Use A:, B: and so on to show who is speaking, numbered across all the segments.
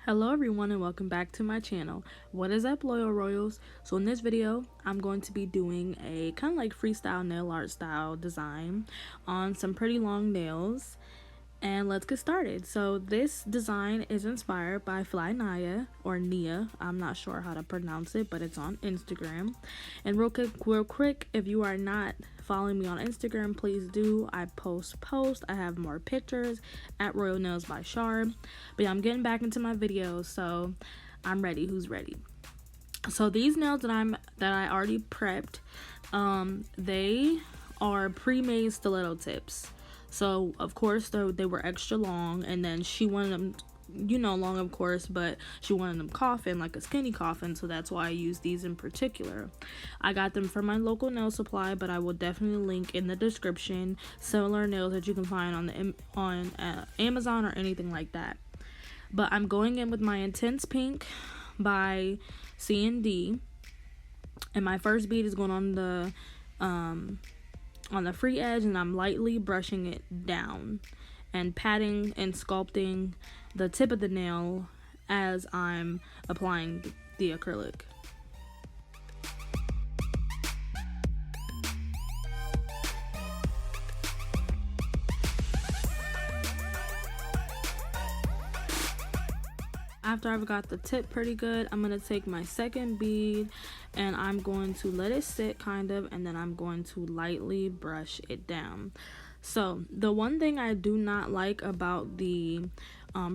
A: Hello everyone and welcome back to my channel. What is up, loyal royals? So in this video I'm going to be doing a kind of like freestyle nail art style design on some pretty long nails, and let's get started. So this design is inspired by Fly Naya or Nia. I'm not sure how to pronounce it, but it's on Instagram. And real quick, if you are not following me on Instagram, please do. I post. I have more pictures at Royal Nails by Shar. But yeah, I'm getting back into my videos, so I'm ready. Who's ready? So these nails that I already prepped, they are pre-made stiletto tips. So of course they were extra long, and then she wanted them, long of course, but she wanted them coffin, like a skinny coffin, so that's why I used these in particular. I got them from my local nail supply, but I will definitely link in the description similar nails that you can find on Amazon or anything like that. But I'm going in with my Intense Pink by C&D, and my first bead is going on the free edge, and I'm lightly brushing it down and patting and sculpting the tip of the nail as I'm applying the acrylic. After I've got the tip pretty good, I'm going to take my second bead and I'm going to let it sit kind of, and then I'm going to lightly brush it down. So the one thing I do not like about the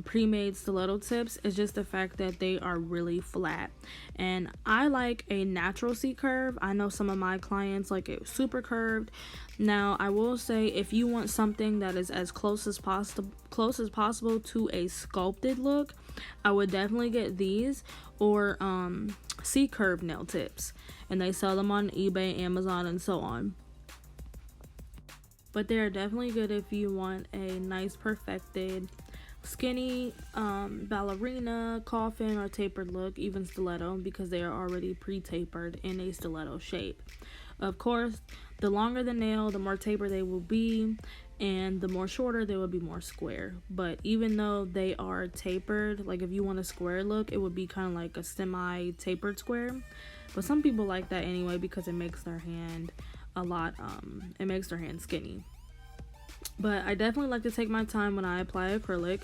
A: pre-made stiletto tips is just the fact that they are really flat, and I like a natural C curve. I know some of my clients like it super curved. Now I will say, if you want something that is as close as possible to a sculpted look, I would definitely get these or C curve nail tips, and they sell them on eBay, Amazon, and so on. But they are definitely good if you want a nice perfected skinny ballerina, coffin, or tapered look, even stiletto, because they are already pre-tapered in a stiletto shape. Of course, the longer the nail, the more tapered they will be, and the more shorter they will be more square. But even though they are tapered, like if you want a square look, it would be kind of like a semi-tapered square. But some people like that anyway because it makes their hand it makes their hand skinny. But I definitely like to take my time when I apply acrylic.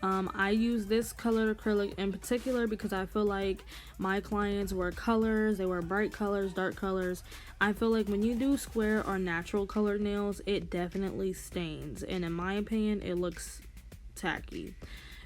A: I use this colored acrylic in particular because I feel like my clients wear colors. They wear bright colors, dark colors. I feel like when you do square or natural colored nails, it definitely stains, and in my opinion it looks tacky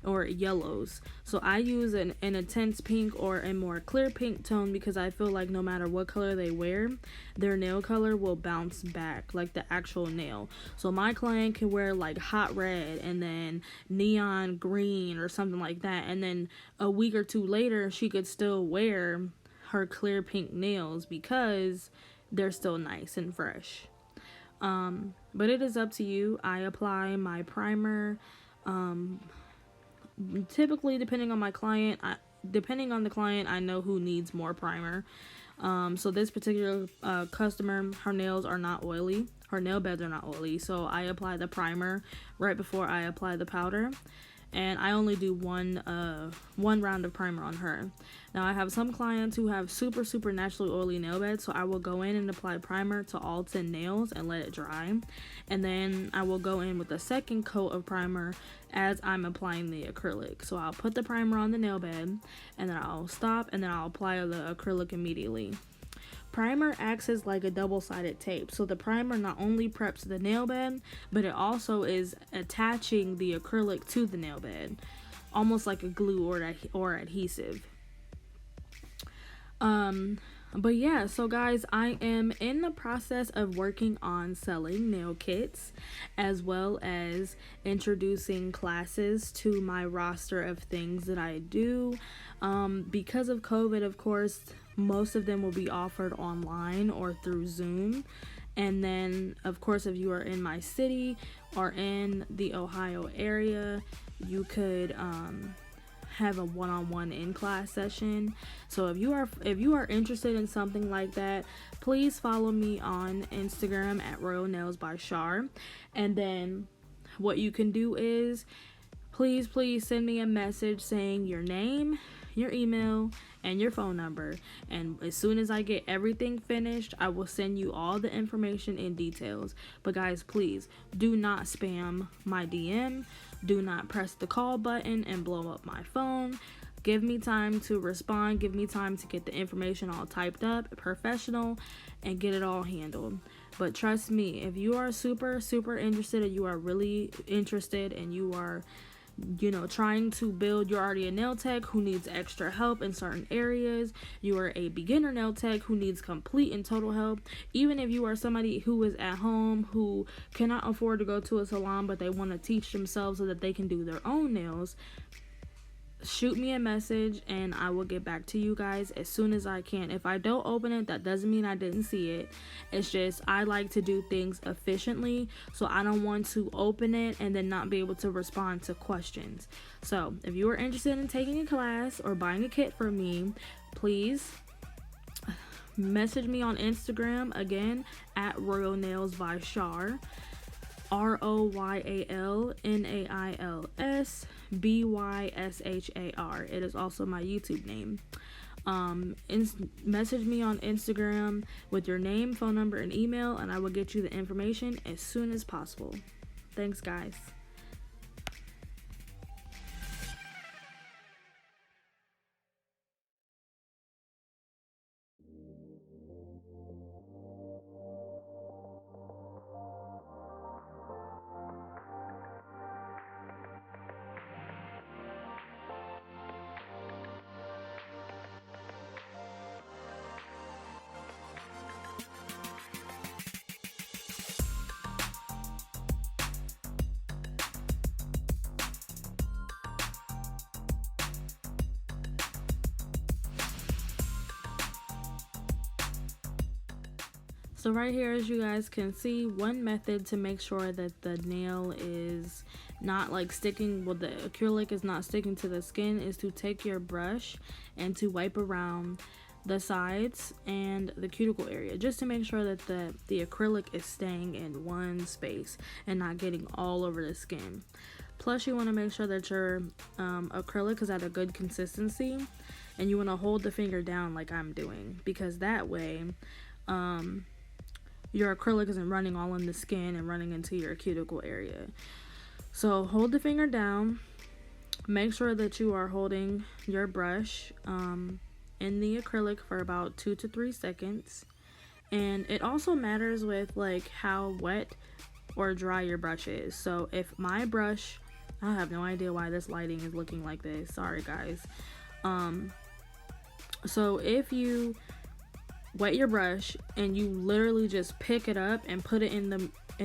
A: or yellows. So I use an intense pink or a more clear pink tone because I feel like no matter what color they wear, their nail color will bounce back, like the actual nail. So my client can wear like hot red and then neon green or something like that, and then a week or two later she could still wear her clear pink nails because they're still nice and fresh. But it is up to you. I apply my primer typically depending on the client, I know who needs more primer. So this particular customer, her nails are not oily, her nail beds are not oily, so I apply the primer right before I apply the powder, and I only do one round of primer on her. Now I have some clients who have super naturally oily nail beds, so I will go in and apply primer to all 10 nails and let it dry, and then I will go in with a second coat of primer as I'm applying the acrylic. So I'll put the primer on the nail bed, and then I'll stop, and then I'll apply the acrylic immediately. Primer acts as like a double-sided tape, so the primer not only preps the nail bed, but it also is attaching the acrylic to the nail bed, almost like a glue or adhesive. But yeah, so guys, I am in the process of working on selling nail kits, as well as introducing classes to my roster of things that I do. Because of COVID, of course, most of them will be offered online or through Zoom. And then, of course, if you are in my city or in the Ohio area, you could have a one-on-one in-class session. So if you are interested in something like that, please follow me on Instagram at Royal Nails by Shar. And then what you can do is please send me a message saying your name, your email, and your phone number. And as soon as I get everything finished, I will send you all the information and details. But guys, please do not spam my DM. Do not press the call button and blow up my phone. Give me time to respond. Give me time to get the information all typed up, professional, and get it all handled. But trust me, if you are super interested, and you are really interested, and you are, trying to build, you're already a nail tech who needs extra help in certain areas, you are a beginner nail tech who needs complete and total help, even if you are somebody who is at home who cannot afford to go to a salon but they want to teach themselves so that they can do their own nails, shoot me a message and I will get back to you guys as soon as I can. If I don't open it, that doesn't mean I didn't see it. It's just I like to do things efficiently, so I don't want to open it and then not be able to respond to questions. So if you are interested in taking a class or buying a kit from me, please message me on Instagram again at Royal Nails by Shar. RoyalNailsByShar. It is also my YouTube name. Message me on Instagram with your name, phone number, and email, and I will get you the information as soon as possible. Thanks, guys. So right here, as you guys can see, one method to make sure that the nail is not like sticking, well, the acrylic is not sticking to the skin, is to take your brush and to wipe around the sides and the cuticle area, just to make sure that the acrylic is staying in one space and not getting all over the skin. Plus, you want to make sure that your acrylic is at a good consistency, and you want to hold the finger down like I'm doing, because that way your acrylic isn't running all in the skin and running into your cuticle area. So hold the finger down. Make sure that you are holding your brush in the acrylic for about 2 to 3 seconds. And it also matters with like how wet or dry your brush is. So if my brush, I have no idea why this lighting is looking like this. Sorry, guys. So if you wet your brush and you literally just pick it up and put it in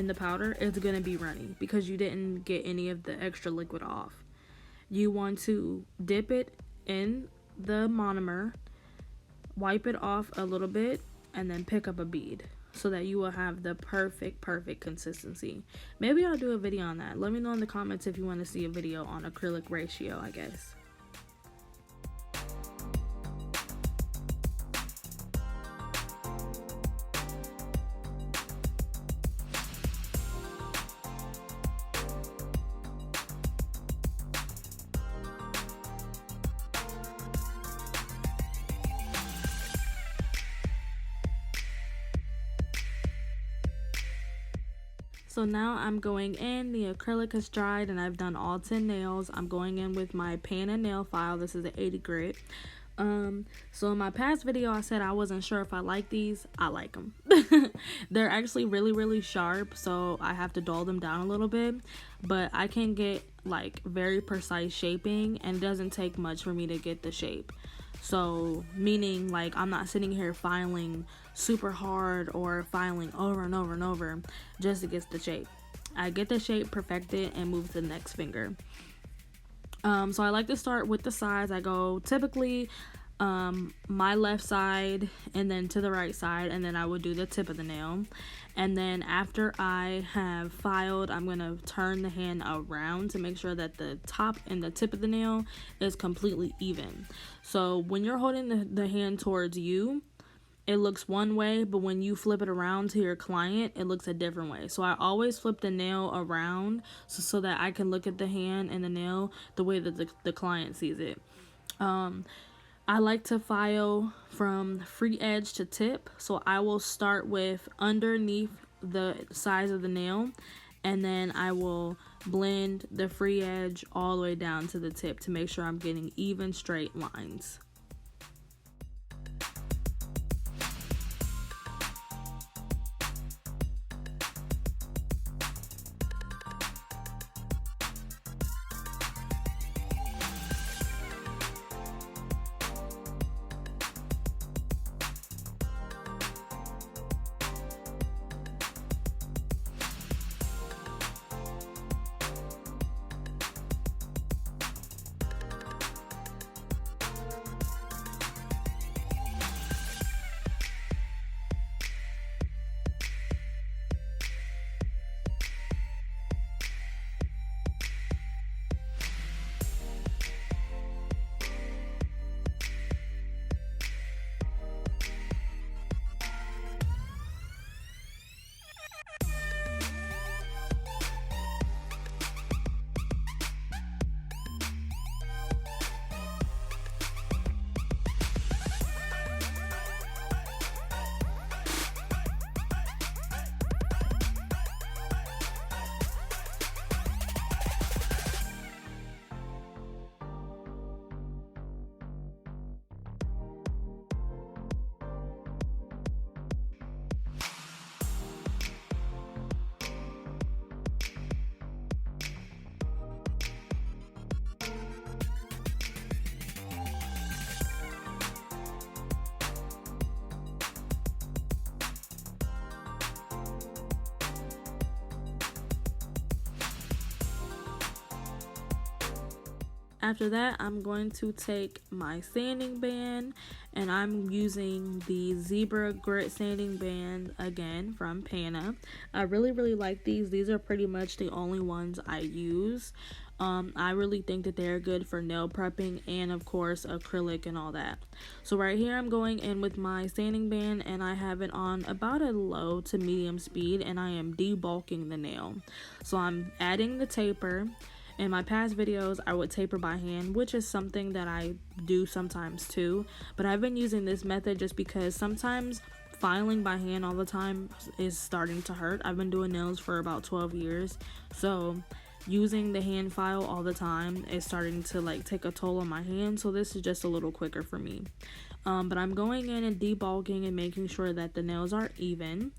A: the powder, it's gonna be runny because you didn't get any of the extra liquid off. You want to dip it in the monomer, wipe it off a little bit, and then pick up a bead so that you will have the perfect consistency. Maybe I'll do a video on that. Let me know in the comments if you want to see a video on acrylic ratio, I guess. So now I'm going in, the acrylic has dried and I've done all 10 nails. I'm going in with my pan and nail file. This is an 80 grit. So in my past video I said I wasn't sure if I like these. I like them. They're actually really sharp, so I have to dull them down a little bit, but I can get like very precise shaping and it doesn't take much for me to get the shape. So meaning like I'm not sitting here filing super hard or filing over and over just to get the shape. I get the shape perfected and move to the next finger. So I like to start with the sides. I go typically my left side and then to the right side, and then I would do the tip of the nail. And then after I have filed, I'm gonna turn the hand around to make sure that the top and the tip of the nail is completely even. So when you're holding the hand towards you, it looks one way, but when you flip it around to your client, it looks a different way. So I always flip the nail around so that I can look at the hand and the nail the way that the client sees it. I like to file from free edge to tip, so I will start with underneath the size of the nail, and then I will blend the free edge all the way down to the tip to make sure I'm getting even straight lines. After that, I'm going to take my sanding band, and I'm using the Zebra Grit sanding band again from Pana. I really like these. These are pretty much the only ones I use. I really think that they're good for nail prepping and of course acrylic and all that. So right here I'm going in with my sanding band, and I have it on about a low to medium speed, and I am debulking the nail. So I'm adding the taper. In my past videos, I would taper by hand, which is something that I do sometimes too. But I've been using this method just because sometimes filing by hand all the time is starting to hurt. I've been doing nails for about 12 years. So using the hand file all the time is starting to like take a toll on my hand. So this is just a little quicker for me. But I'm going in and debulking and making sure that the nails are even.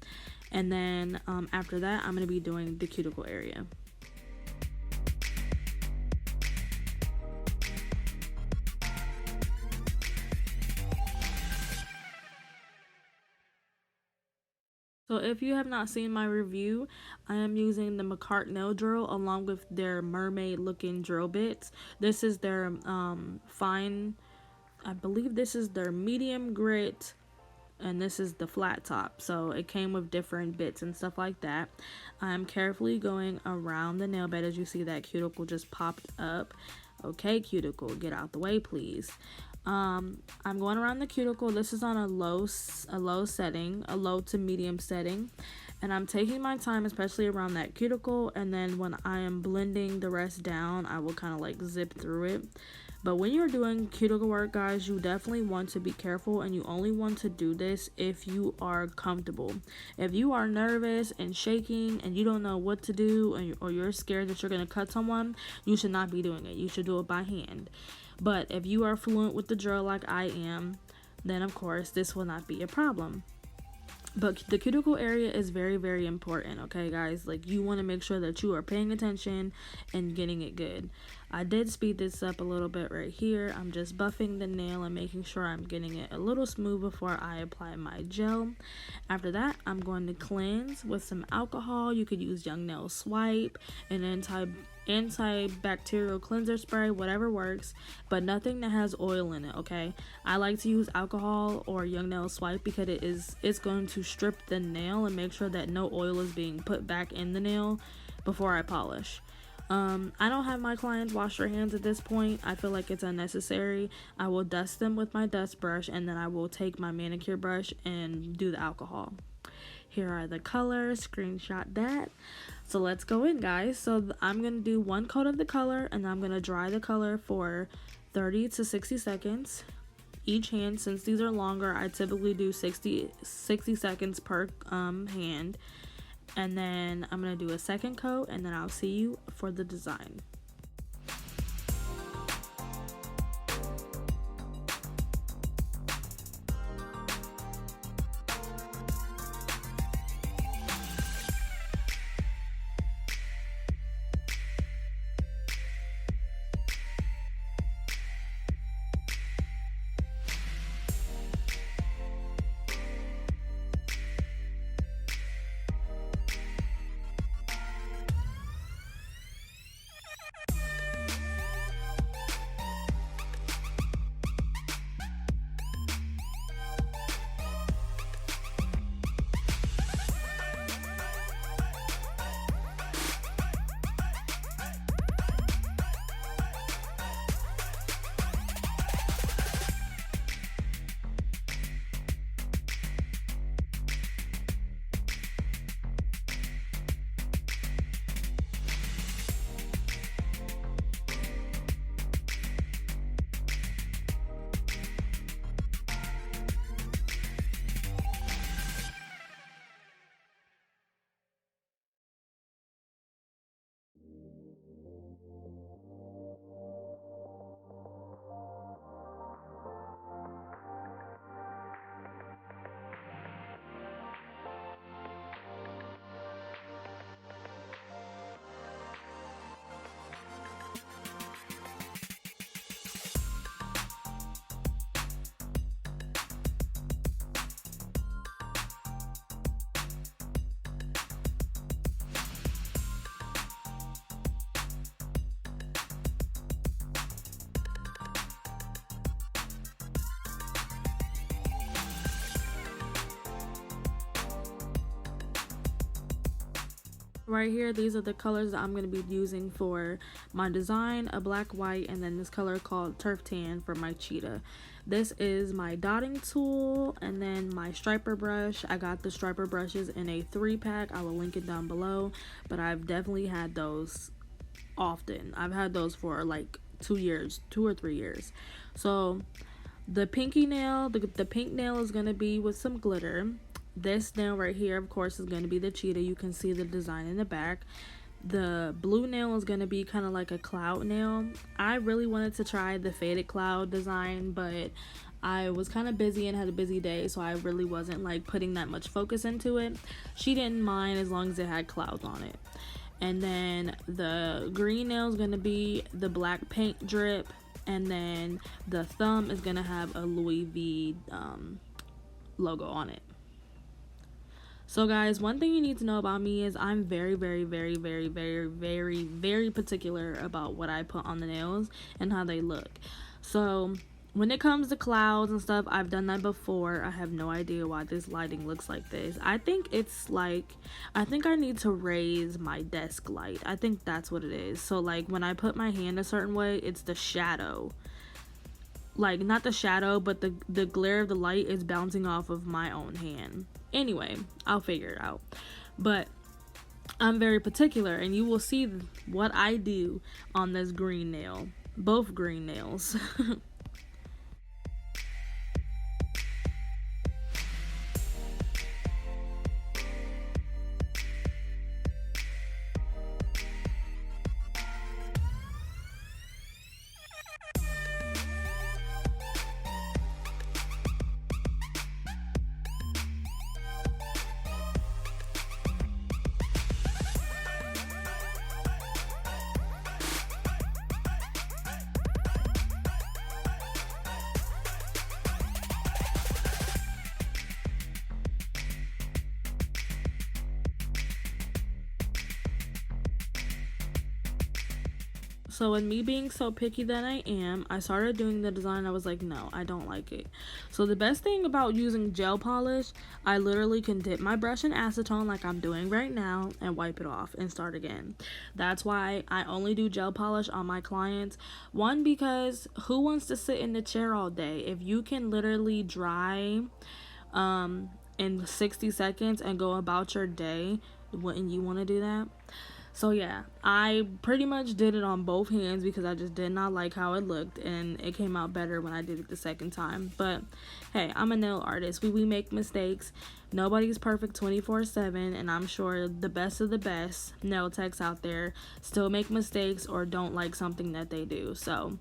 A: And then after that, I'm going to be doing the cuticle area. So if you have not seen my review, I am using the McCart nail drill along with their mermaid looking drill bits. This is their fine, I believe this is their medium grit, and this is the flat top. So it came with different bits and stuff like that. I'm carefully going around the nail bed. As you see, that cuticle just popped up. Okay, cuticle, get out the way, please. I'm going around the cuticle. This is on a low setting, a low to medium setting, and I'm taking my time, especially around that cuticle. And then when I am blending the rest down, I will kind of like zip through it. But when you're doing cuticle work, guys, you definitely want to be careful, and you only want to do this if you are comfortable. If you are nervous and shaking and you don't know what to do, or you're scared that you're going to cut someone, you should not be doing it. You should do it by hand. But if you are fluent with the drill like I am, then of course this will not be a problem. But the cuticle area is very important, okay guys? Like, you want to make sure that you are paying attention and getting it good. I did speed this up a little bit right here. I'm just buffing the nail and making sure I'm getting it a little smooth before I apply my gel. After that, I'm going to cleanse with some alcohol. You could use Young Nail Swipe, an antibacterial cleanser spray, whatever works, but nothing that has oil in it, okay? I like to use alcohol or Young Nail Swipe because it's going to strip the nail and make sure that no oil is being put back in the nail before I polish. I don't have my clients wash their hands at this point. I feel like it's unnecessary. I will dust them with my dust brush, and then I will take my manicure brush and do the alcohol. Here are the colors. Screenshot that. So let's go in, guys. So I'm going to do one coat of the color, and I'm going to dry the color for 30 to 60 seconds each hand. Since these are longer, I typically do 60 seconds per hand. And then I'm going to do a second coat, and then I'll see you for the design. Right here, these are the colors that I'm going to be using for my design: a black, white, and then this color called turf tan for my cheetah. This is my dotting tool, and then my striper brush. I got the striper brushes in a 3-pack. I will link it down below, but I've definitely had those often. I've had those for like 2 or 3 years. So the pinky nail, the pink nail is going to be with some glitter. This nail right here, of course, is going to be the cheetah. You can see the design in the back. The blue nail is going to be kind of like a cloud nail. I really wanted to try the faded cloud design, but I was kind of busy and had a busy day, so I really wasn't like putting that much focus into it. She didn't mind as long as it had clouds on it. And then the green nail is going to be the black paint drip, and then the thumb is going to have a Louis V logo on it. So guys, one thing you need to know about me is I'm very particular about what I put on the nails and how they look. So when it comes to clouds and stuff, I've done that before. I have no idea why this lighting looks like this. I think it's like, I think I need to raise my desk light. I think that's what it is. So like when I put my hand a certain way, it's the shadow. Like not the shadow, but the glare of the light is bouncing off of my own hand. Anyway, I'll figure it out. But I'm very particular, and you will see what I do on this green nail. Both green nails. So with me being so picky that I am, I started doing the design. I was like, no, I don't like it. So the best thing about using gel polish, I literally can dip my brush in acetone like I'm doing right now and wipe it off and start again. That's why I only do gel polish on my clients. One, because who wants to sit in the chair all day? If you can literally dry in 60 seconds and go about your day, wouldn't you want to do that? So yeah, I pretty much did it on both hands because I just did not like how it looked, and it came out better when I did it the second time. But hey, I'm a nail artist. We make mistakes. Nobody's perfect 24/7, and I'm sure the best of the best nail techs out there still make mistakes or don't like something that they do. So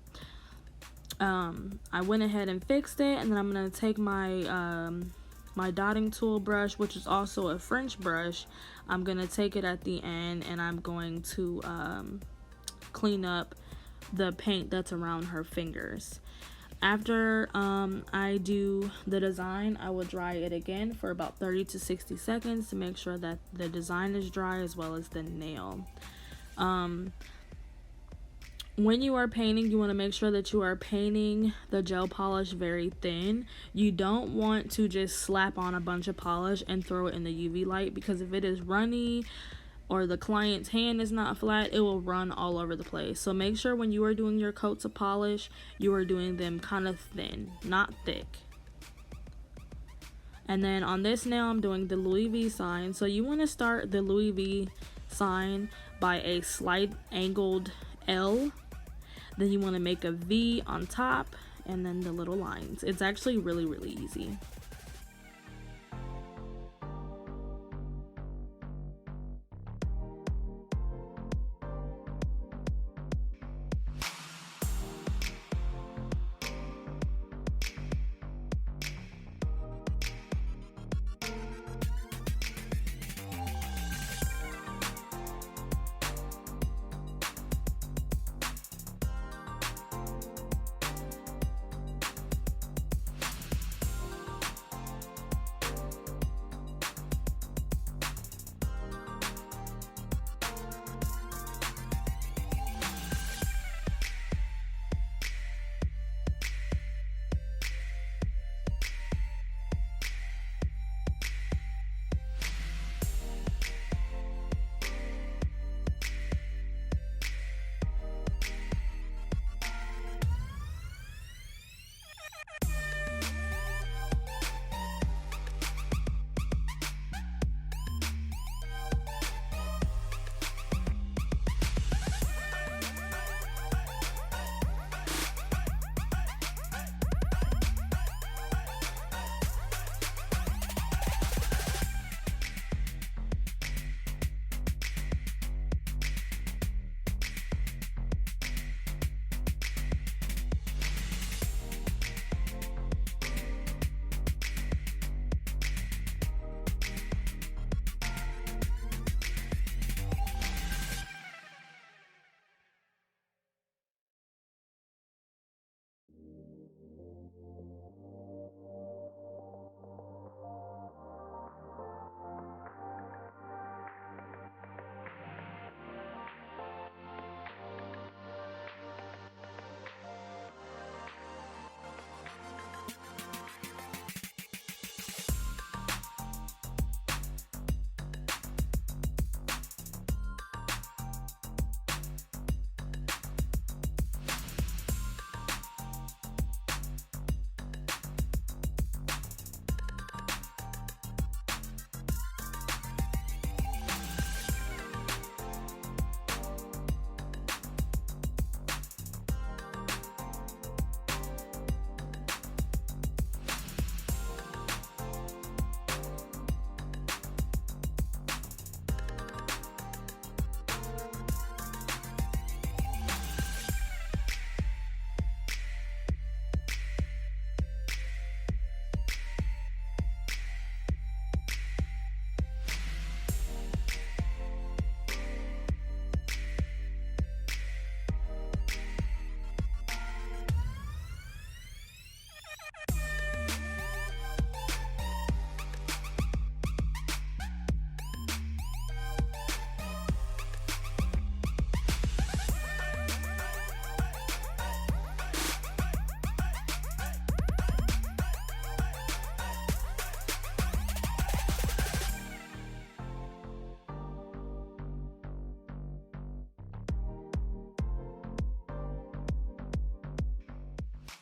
A: I went ahead and fixed it, and then I'm gonna take my dotting tool brush, which is also a French brush. I'm gonna take it at the end, and I'm going to clean up the paint that's around her fingers. After I do the design, I will dry it again for about 30 to 60 seconds to make sure that the design is dry as well as the nail. When you are painting, you want to make sure that you are painting the gel polish very thin. You don't want to just slap on a bunch of polish and throw it in the UV light, because if it is runny or the client's hand is not flat, it will run all over the place. So make sure when you are doing your coats of polish, you are doing them kind of thin, not thick. And then on this nail, I'm doing the Louis V sign. So you want to start the Louis V sign by a slight angled L. Then you want to make a V on top, and then the little lines. It's actually really, really easy.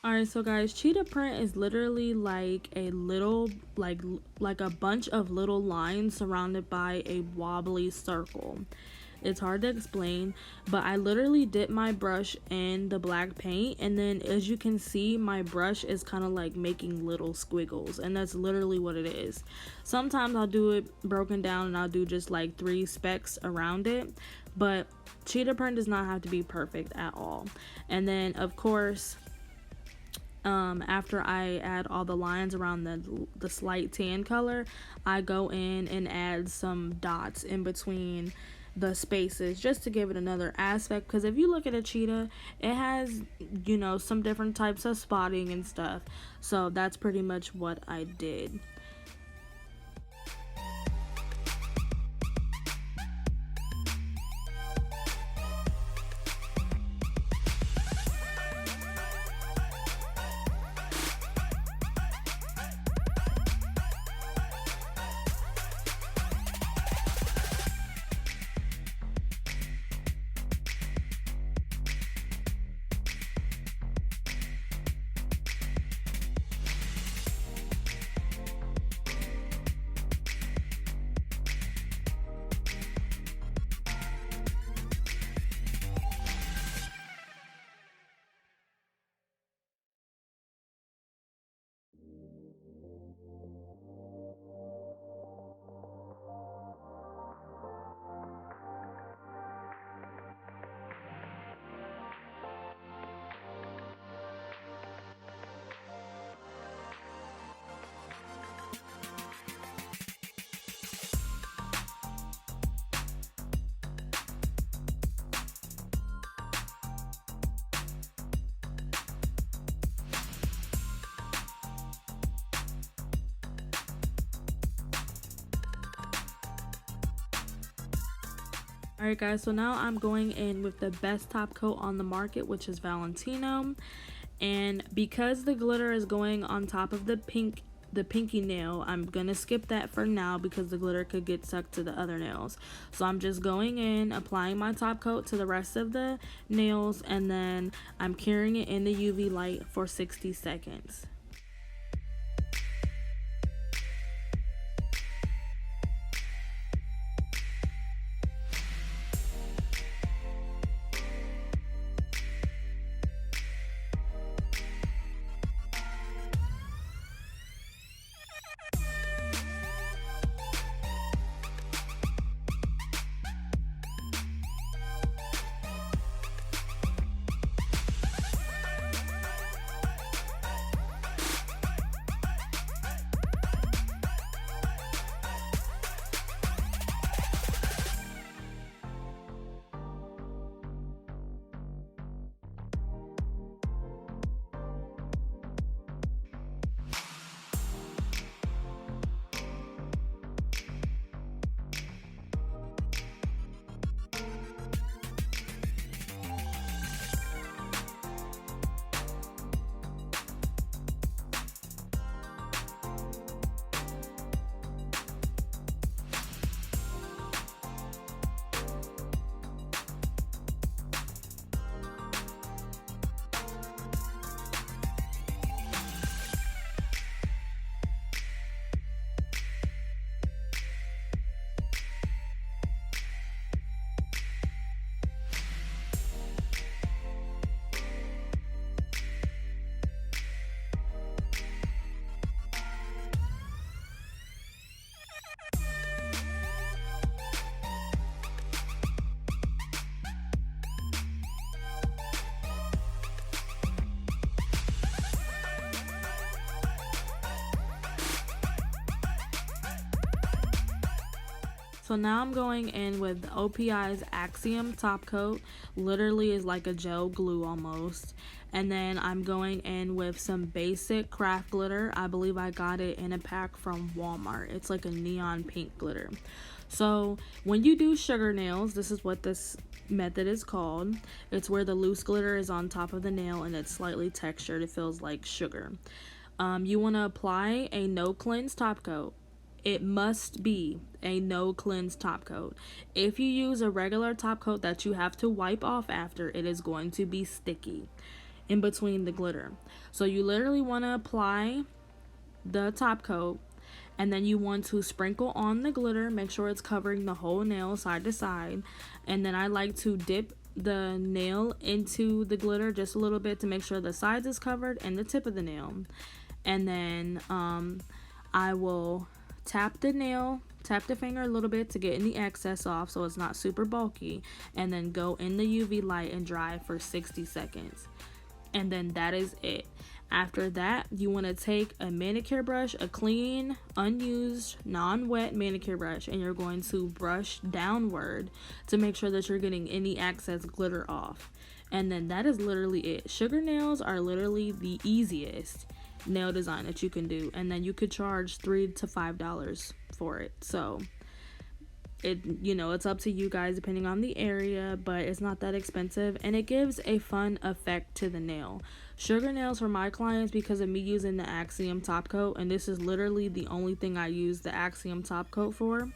A: Alright, so guys, cheetah print is literally like a little, like a bunch of little lines surrounded by a wobbly circle. It's hard to explain, but I literally dip my brush in the black paint, and then as you can see, my brush is kind of like making little squiggles, and that's literally what it is. Sometimes I'll do it broken down and I'll do just like 3 specks around it, but cheetah print does not have to be perfect at all. And then of course, after I add all the lines around the slight tan color, I go in and add some dots in between the spaces just to give it another aspect, because if you look at a cheetah, it has, you know, some different types of spotting and stuff. So that's pretty much what I did. Alright guys, so now I'm going in with the best top coat on the market, which is Valentino. And because the glitter is going on top of the pinky nail, I'm gonna skip that for now because the glitter could get stuck to the other nails. So I'm just going in, applying my top coat to the rest of the nails, and then I'm curing it in the UV light for 60 seconds. So now I'm going in with OPI's Axiom top coat. Literally is like a gel glue almost. And then I'm going in with some basic craft glitter. I believe I got it in a pack from Walmart. It's like a neon pink glitter. So when you do sugar nails, this is what this method is called. It's where the loose glitter is on top of the nail and it's slightly textured. It feels like sugar. You want to apply a no cleanse top coat. It must be a no cleanse top coat. If you use a regular top coat that you have to wipe off after, it is going to be sticky. in between the glitter. So you literally want to apply the top coat, and then you want to sprinkle on the glitter, make sure it's covering the whole nail side to side. And then I like to dip the nail into the glitter just a little bit to make sure the sides is covered and the tip of the nail. And then I will tap the finger a little bit to get any excess off so it's not super bulky, and then go in the UV light and dry for 60 seconds. And then that is it. After that, you want to take a manicure brush, a clean, unused, non-wet manicure brush, and you're going to brush downward to make sure that you're getting any excess glitter off. And then that is literally it. Sugar nails are literally the easiest nail design that you can do, and then you could charge $3 to $5 for it. So it's up to you guys depending on the area, but it's not that expensive, and it gives a fun effect to the nail. Sugar nails for my clients, because of me using the Axiom top coat, and this is literally the only thing I use the Axiom top coat for,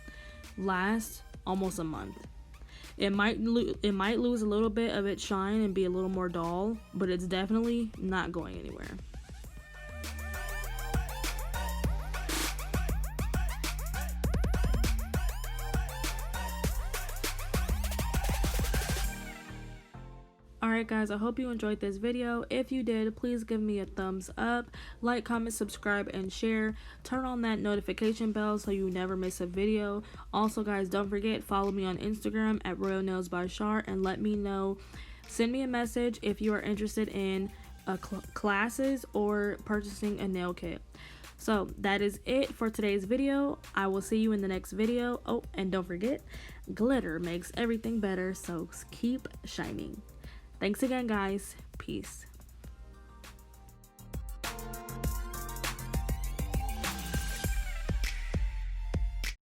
A: lasts almost a month. It might lose a little bit of its shine and be a little more dull, but it's definitely not going anywhere. Alright guys, I hope you enjoyed this video. If you did, please give me a thumbs up, like, comment, subscribe, and share. Turn on that notification bell so you never miss a video. Also guys, don't forget, follow me on Instagram at Royal Nails by Shar, and let me know, send me a message if you are interested in classes or purchasing a nail kit. So that is it for today's video. I will see you in the next video. Oh, and don't forget, glitter makes everything better, so keep shining. Thanks again, guys. Peace.